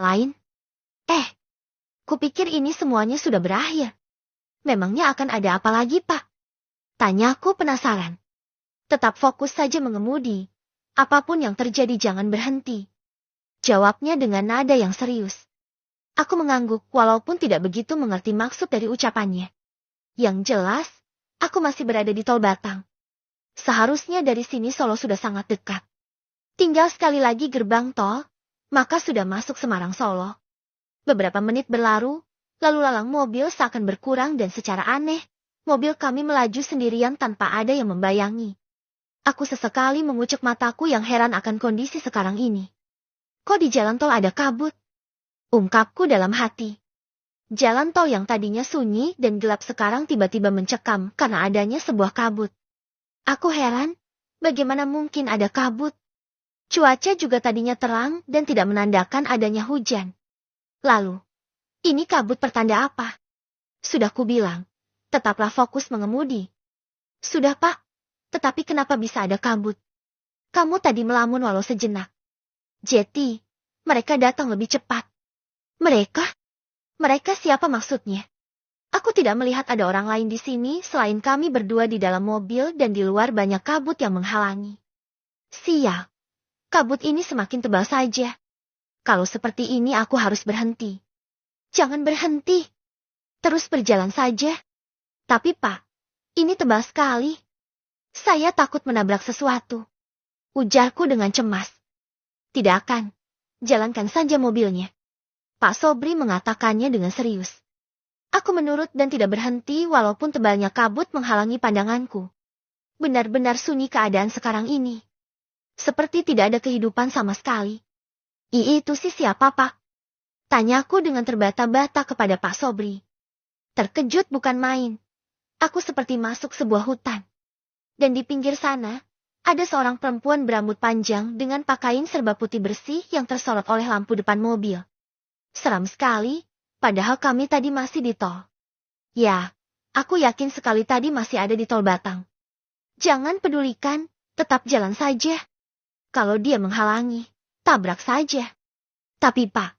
lain? Kupikir ini semuanya sudah berakhir. Memangnya akan ada apa lagi, Pak? Tanyaku penasaran. Tetap fokus saja mengemudi. Apapun yang terjadi jangan berhenti. Jawabnya dengan nada yang serius. Aku mengangguk walaupun tidak begitu mengerti maksud dari ucapannya. Yang jelas, aku masih berada di Tol Batang. Seharusnya dari sini Solo sudah sangat dekat. Tinggal sekali lagi gerbang tol, maka sudah masuk Semarang Solo. Beberapa menit berlalu, lalu lalang mobil seakan berkurang dan secara aneh, mobil kami melaju sendirian tanpa ada yang membayangi. Aku sesekali mengucek mataku yang heran akan kondisi sekarang ini. Kok di jalan tol ada kabut? Ungkapku dalam hati. Jalan tol yang tadinya sunyi dan gelap sekarang tiba-tiba mencekam karena adanya sebuah kabut. Aku heran, bagaimana mungkin ada kabut? Cuaca juga tadinya terang dan tidak menandakan adanya hujan. Lalu, ini kabut pertanda apa? Sudah kubilang, tetaplah fokus mengemudi. Sudah, Pak, tetapi kenapa bisa ada kabut? Kamu tadi melamun walau sejenak. Jeti, mereka datang lebih cepat. Mereka? Mereka siapa maksudnya? Aku tidak melihat ada orang lain di sini selain kami berdua di dalam mobil dan di luar banyak kabut yang menghalangi. Sial, kabut ini semakin tebal saja. Kalau seperti ini aku harus berhenti. Jangan berhenti. Terus berjalan saja. Tapi Pak, ini tebal sekali. Saya takut menabrak sesuatu. Ujarku dengan cemas. Tidak akan. Jalankan saja mobilnya. Pak Sobri mengatakannya dengan serius. Aku menurut dan tidak berhenti walaupun tebalnya kabut menghalangi pandanganku. Benar-benar sunyi keadaan sekarang ini. Seperti tidak ada kehidupan sama sekali. Itu sih siapa, Pak? Tanyaku dengan terbata-bata kepada Pak Sobri. Terkejut bukan main. Aku seperti masuk sebuah hutan. Dan di pinggir sana, ada seorang perempuan berambut panjang dengan pakaian serba putih bersih yang tersorot oleh lampu depan mobil. Seram sekali, padahal kami tadi masih di tol. Ya, aku yakin sekali tadi masih ada di Tol Batang. Jangan pedulikan, tetap jalan saja. Kalau dia menghalangi, tabrak saja. Tapi Pak,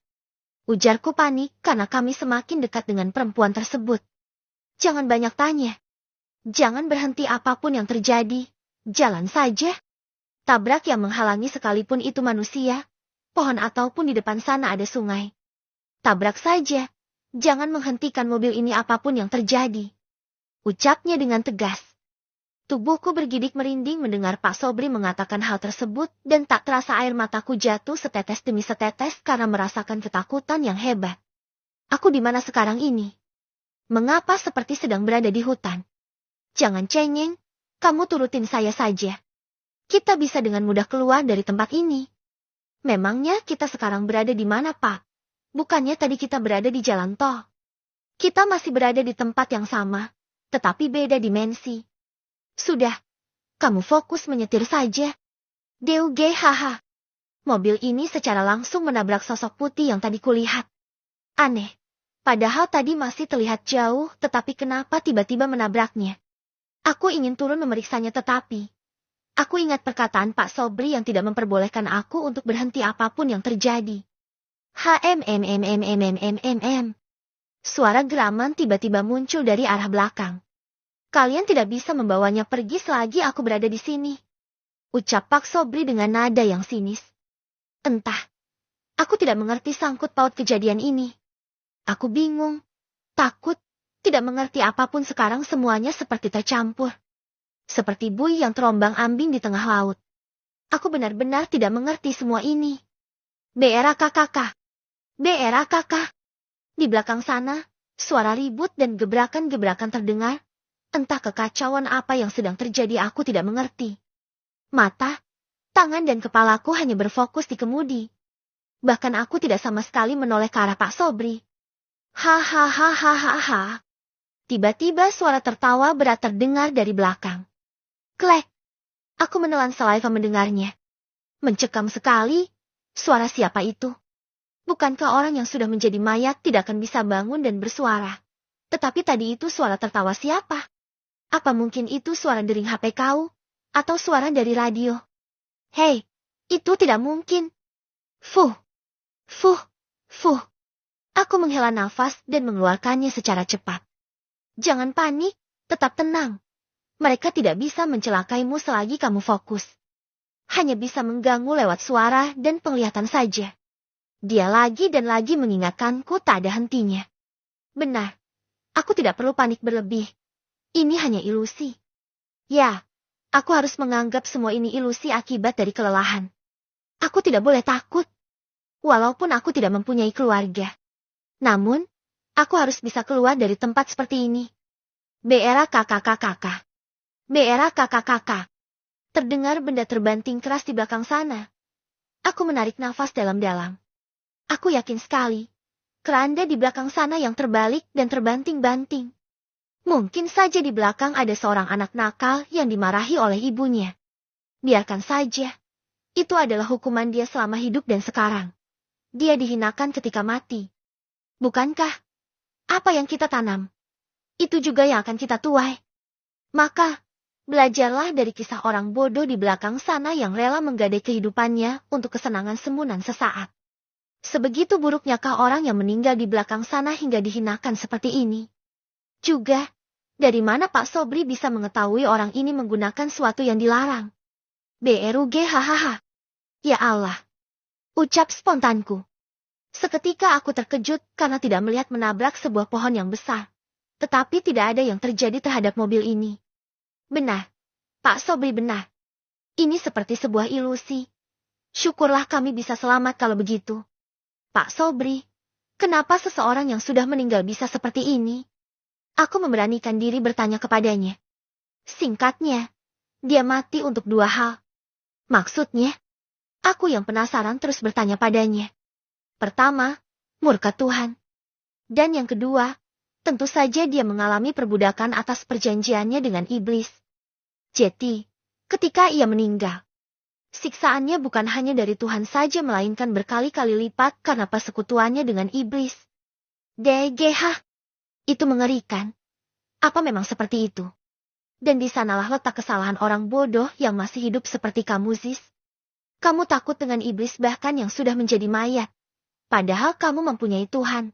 ujarku panik karena kami semakin dekat dengan perempuan tersebut. Jangan banyak tanya. Jangan berhenti apapun yang terjadi. Jalan saja. Tabrak yang menghalangi sekalipun itu manusia, pohon ataupun di depan sana ada sungai. Tabrak saja. Jangan menghentikan mobil ini apapun yang terjadi. Ucapnya dengan tegas. Tubuhku bergidik merinding mendengar Pak Sobri mengatakan hal tersebut dan tak terasa air mataku jatuh setetes demi setetes karena merasakan ketakutan yang hebat. Aku di mana sekarang ini? Mengapa seperti sedang berada di hutan? Jangan cengeng, kamu turutin saya saja. Kita bisa dengan mudah keluar dari tempat ini. Memangnya kita sekarang berada di mana, Pak? Bukannya tadi kita berada di jalan tol. Kita masih berada di tempat yang sama, tetapi beda dimensi. Sudah, kamu fokus menyetir saja. Haha. Mobil ini secara langsung menabrak sosok putih yang tadi kulihat. Aneh, padahal tadi masih terlihat jauh tetapi kenapa tiba-tiba menabraknya. Aku ingin turun memeriksanya tetapi aku ingat perkataan Pak Sobri yang tidak memperbolehkan aku untuk berhenti apapun yang terjadi. Suara geraman tiba-tiba muncul dari arah belakang. Kalian tidak bisa membawanya pergi selagi aku berada di sini. Ucap Pak Sobri dengan nada yang sinis. Entah, aku tidak mengerti sangkut paut kejadian ini. Aku bingung, takut, tidak mengerti apapun sekarang semuanya seperti tercampur. Seperti buih yang terombang-ambing di tengah laut. Aku benar-benar tidak mengerti semua ini. BRAKKK. Di belakang sana, suara ribut dan gebrakan-gebrakan terdengar. Entah kekacauan apa yang sedang terjadi aku tidak mengerti. Mata, tangan dan kepalaku hanya berfokus di kemudi. Bahkan aku tidak sama sekali menoleh ke arah Pak Sobri. Hahaha. Tiba-tiba suara tertawa berat terdengar dari belakang. Klek. Aku menelan saliva mendengarnya. Mencekam sekali. Suara siapa itu? Bukankah orang yang sudah menjadi mayat tidak akan bisa bangun dan bersuara? Tetapi tadi itu suara tertawa siapa? Apa mungkin itu suara dering HP kau? Atau suara dari radio? Hei, itu tidak mungkin. Fuh. Fuh. Aku menghela nafas dan mengeluarkannya secara cepat. Jangan panik, tetap tenang. Mereka tidak bisa mencelakaimu selagi kamu fokus. Hanya bisa mengganggu lewat suara dan penglihatan saja. Dia lagi dan lagi mengingatkanku tak ada hentinya. Benar, aku tidak perlu panik berlebih. Ini hanya ilusi. Ya, aku harus menganggap semua ini ilusi akibat dari kelelahan. Aku tidak boleh takut. Walaupun aku tidak mempunyai keluarga. Namun, aku harus bisa keluar dari tempat seperti ini. Beera kakak. Beera kakak. Terdengar benda terbanting keras di belakang sana. Aku menarik nafas dalam-dalam. Aku yakin sekali. Keranda di belakang sana yang terbalik dan terbanting-banting. Mungkin saja di belakang ada seorang anak nakal yang dimarahi oleh ibunya. Biarkan saja. Itu adalah hukuman dia selama hidup dan sekarang. Dia dihinakan ketika mati. Bukankah? Apa yang kita tanam? Itu juga yang akan kita tuai. Maka, belajarlah dari kisah orang bodoh di belakang sana yang rela menggadai kehidupannya untuk kesenangan semunan sesaat. Sebegitu buruknyakah orang yang meninggal di belakang sana hingga dihinakan seperti ini? Juga, dari mana Pak Sobri bisa mengetahui orang ini menggunakan sesuatu yang dilarang? BRUG hahaha. Ya Allah. Ucap spontanku. Seketika aku terkejut karena tidak melihat menabrak sebuah pohon yang besar. Tetapi tidak ada yang terjadi terhadap mobil ini. Benar. Pak Sobri benar. Ini seperti sebuah ilusi. Syukurlah kami bisa selamat kalau begitu. Pak Sobri, kenapa seseorang yang sudah meninggal bisa seperti ini? Aku memberanikan diri bertanya kepadanya. Singkatnya, dia mati untuk dua hal. Maksudnya, aku yang penasaran terus bertanya padanya. Pertama, murka Tuhan. Dan yang kedua, tentu saja dia mengalami perbudakan atas perjanjiannya dengan iblis. Jadi, ketika ia meninggal, siksaannya bukan hanya dari Tuhan saja melainkan berkali-kali lipat karena persekutuannya dengan iblis. DGH. Itu mengerikan. Apa memang seperti itu? Dan di sanalah letak kesalahan orang bodoh yang masih hidup seperti kamu, Ziz. Kamu takut dengan iblis bahkan yang sudah menjadi mayat. Padahal kamu mempunyai Tuhan.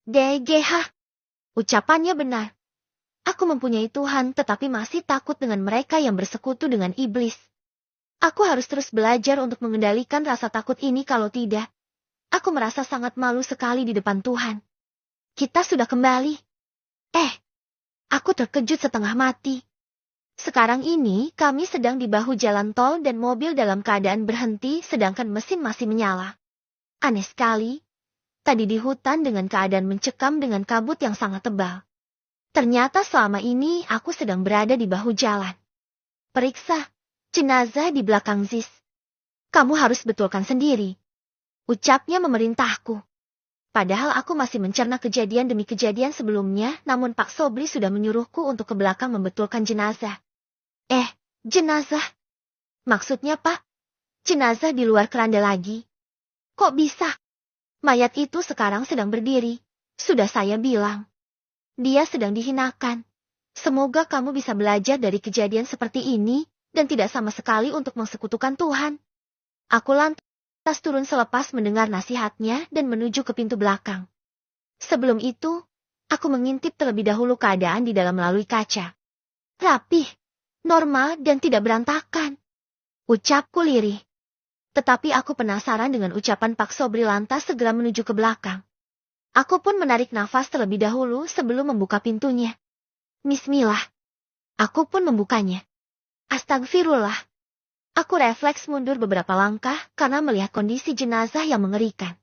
DGH. Ucapannya benar. Aku mempunyai Tuhan tetapi masih takut dengan mereka yang bersekutu dengan iblis. Aku harus terus belajar untuk mengendalikan rasa takut ini kalau tidak. Aku merasa sangat malu sekali di depan Tuhan. Kita sudah kembali. Aku terkejut setengah mati. Sekarang ini kami sedang di bahu jalan tol dan mobil dalam keadaan berhenti sedangkan mesin masih menyala. Aneh sekali. Tadi di hutan dengan keadaan mencekam dengan kabut yang sangat tebal. Ternyata selama ini aku sedang berada di bahu jalan. Periksa, jenazah di belakang Ziz. Kamu harus betulkan sendiri. Ucapnya memerintahku. Padahal aku masih mencerna kejadian demi kejadian sebelumnya, namun Pak Sobri sudah menyuruhku untuk ke belakang membetulkan jenazah. Jenazah? Maksudnya Pak? Jenazah di luar keranda lagi? Kok bisa? Mayat itu sekarang sedang berdiri. Sudah saya bilang. Dia sedang dihinakan. Semoga kamu bisa belajar dari kejadian seperti ini, dan tidak sama sekali untuk mensekutukan Tuhan. Aku lantas turun selepas mendengar nasihatnya dan menuju ke pintu belakang. Sebelum itu, aku mengintip terlebih dahulu keadaan di dalam melalui kaca. Rapih, normal dan tidak berantakan. Ucapku lirih. Tetapi aku penasaran dengan ucapan Pak Sobri lantas segera menuju ke belakang. Aku pun menarik nafas terlebih dahulu sebelum membuka pintunya. Bismillah. Aku pun membukanya. Astagfirullah. Aku refleks mundur beberapa langkah karena melihat kondisi jenazah yang mengerikan.